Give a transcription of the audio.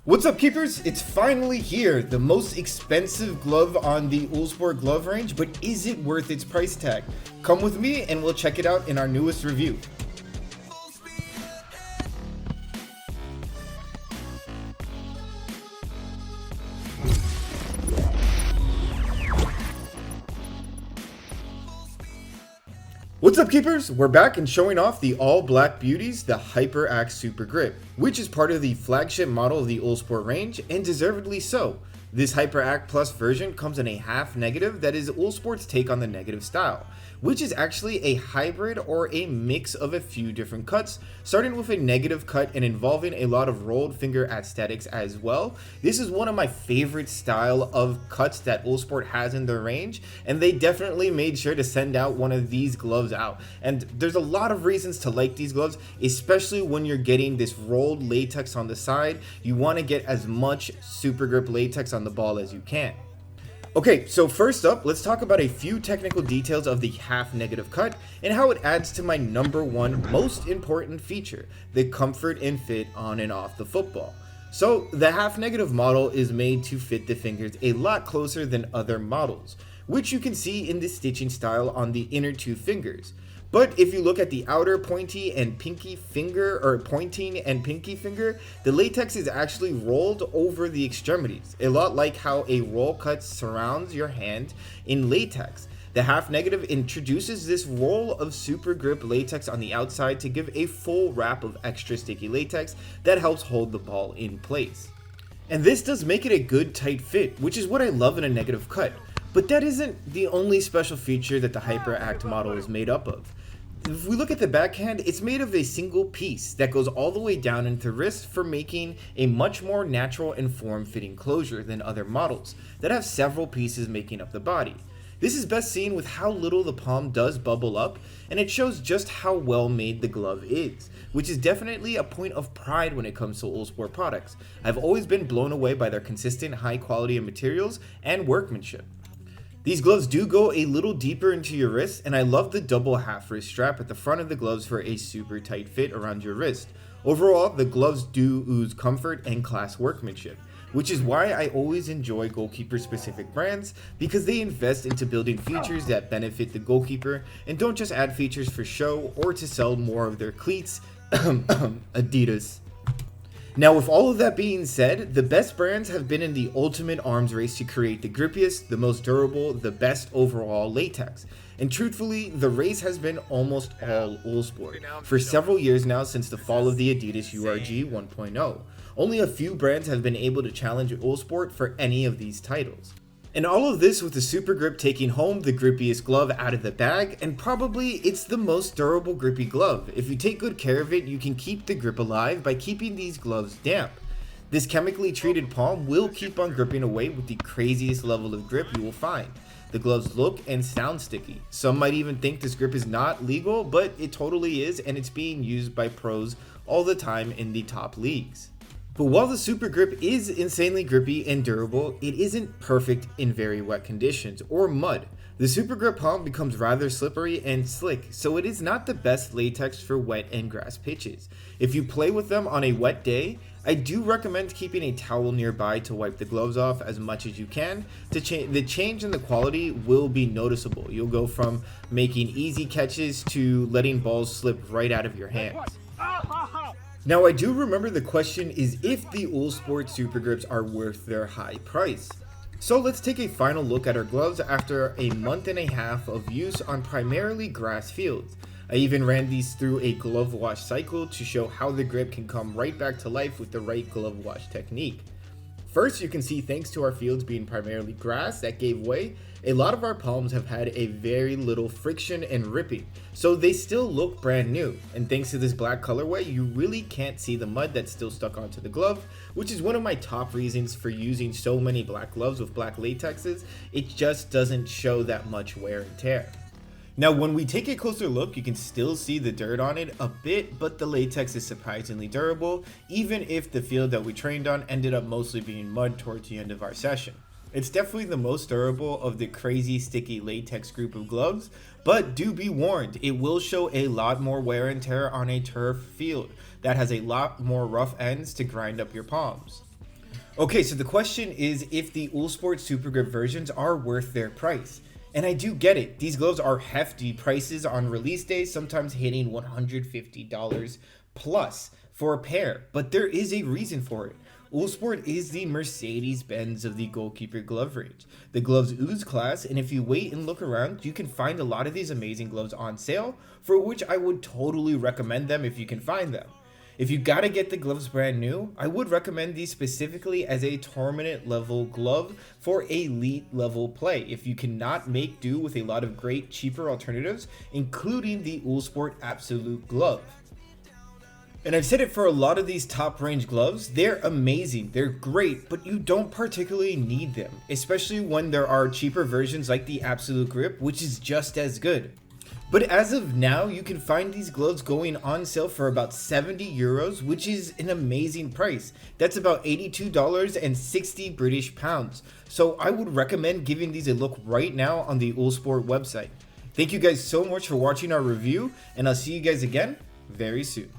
What's up, keepers? It's finally here, the most expensive glove on the Uhlsport glove range, but is it worth its price tag? Come with me and we'll check it out in our newest review. What's up, keepers? We're back and showing off the all-black beauties, the Hyperact Supergrip, which is part of the flagship model of the Uhlsport range, and deservedly so. This Hyperact Plus version comes in a half negative that is Uhlsport's take on the negative style, which is actually a hybrid or a mix of a few different cuts, starting with a negative cut and involving a lot of rolled finger aesthetics as well. This is one of my favorite style of cuts that Uhlsport has in their range, and they definitely made sure to send out one of these gloves out. And there's a lot of reasons to like these gloves, especially when you're getting this rolled latex on the side. You want to get as much Supergrip latex on the ball as you can. Okay, so first up, let's talk about a few technical details of the half negative cut and how it adds to my number one most important feature, the comfort and fit on and off the football. So the half negative model is made to fit the fingers a lot closer than other models, which you can see in the stitching style on the inner two fingers. But if you look at the outer pointing and pinky finger, the latex is actually rolled over the extremities, a lot like how a roll cut surrounds your hand in latex. The half negative introduces this roll of Supergrip latex on the outside to give a full wrap of extra sticky latex that helps hold the ball in place. And this does make it a good tight fit, which is what I love in a negative cut. But that isn't the only special feature that the Hyperact model is made up of. If we look at the backhand, it's made of a single piece that goes all the way down into the wrist for making a much more natural and form-fitting closure than other models that have several pieces making up the body. This is best seen with how little the palm does bubble up, and it shows just how well made the glove is, which is definitely a point of pride when it comes to Uhlsport products. I've always been blown away by their consistent high quality of materials and workmanship. These gloves do go a little deeper into your wrist, and I love the double half wrist strap at the front of the gloves for a super tight fit around your wrist. Overall, the gloves do ooze comfort and class workmanship, which is why I always enjoy goalkeeper specific brands, because they invest into building features that benefit the goalkeeper and don't just add features for show or to sell more of their cleats. Adidas. Now, with all of that being said, the best brands have been in the ultimate arms race to create the grippiest, the most durable, the best overall latex. And truthfully, the race has been almost all Uhlsport for several years now since the fall of the Adidas URG 1.0. Only a few brands have been able to challenge Uhlsport for any of these titles. And all of this with the Supergrip taking home the grippiest glove out of the bag, and probably it's the most durable grippy glove. If you take good care of it, you can keep the grip alive by keeping these gloves damp. This chemically treated palm will keep on gripping away with the craziest level of grip you will find. The gloves look and sound sticky. Some might even think this grip is not legal, but it totally is, and it's being used by pros all the time in the top leagues. But while the Supergrip is insanely grippy and durable, it isn't perfect in very wet conditions or mud. The Supergrip palm becomes rather slippery and slick, so it is not the best latex for wet and grass pitches. If you play with them on a wet day, I do recommend keeping a towel nearby to wipe the gloves off as much as you can. The change in the quality will be noticeable. You'll go from making easy catches to letting balls slip right out of your hands. Now, I do remember the question is if the Uhlsport Supergrips are worth their high price. So let's take a final look at our gloves after a month and a half of use on primarily grass fields. I even ran these through a glove wash cycle to show how the grip can come right back to life with the right glove wash technique. First, you can see thanks to our fields being primarily grass that gave way, a lot of our palms have had a very little friction and ripping, so they still look brand new. And thanks to this black colorway, you really can't see the mud that's still stuck onto the glove, which is one of my top reasons for using so many black gloves with black latexes. It just doesn't show that much wear and tear. Now, when we take a closer look, you can still see the dirt on it a bit, but the latex is surprisingly durable, even if the field that we trained on ended up mostly being mud towards the end of our session. It's definitely the most durable of the crazy sticky latex group of gloves, but do be warned, it will show a lot more wear and tear on a turf field that has a lot more rough ends to grind up your palms. Okay, so the question is if the Uhlsport Supergrip versions are worth their price. And I do get it. These gloves are hefty prices on release day, sometimes hitting $150 plus for a pair, but there is a reason for it. Uhlsport is the Mercedes-Benz of the goalkeeper glove range. The gloves ooze class, and if you wait and look around, you can find a lot of these amazing gloves on sale, for which I would totally recommend them if you can find them. If you gotta get the gloves brand new, I would recommend these specifically as a tournament level glove for elite level play if you cannot make do with a lot of great cheaper alternatives, including the Uhlsport Absolute glove. And I've said it for a lot of these top range gloves, they're amazing, they're great, but you don't particularly need them, especially when there are cheaper versions like the Absolute Grip, which is just as good. But as of now, you can find these gloves going on sale for about 70 euros, which is an amazing price. That's about $82 and 60 British pounds. So I would recommend giving these a look right now on the Uhlsport website. Thank you guys so much for watching our review, and I'll see you guys again very soon.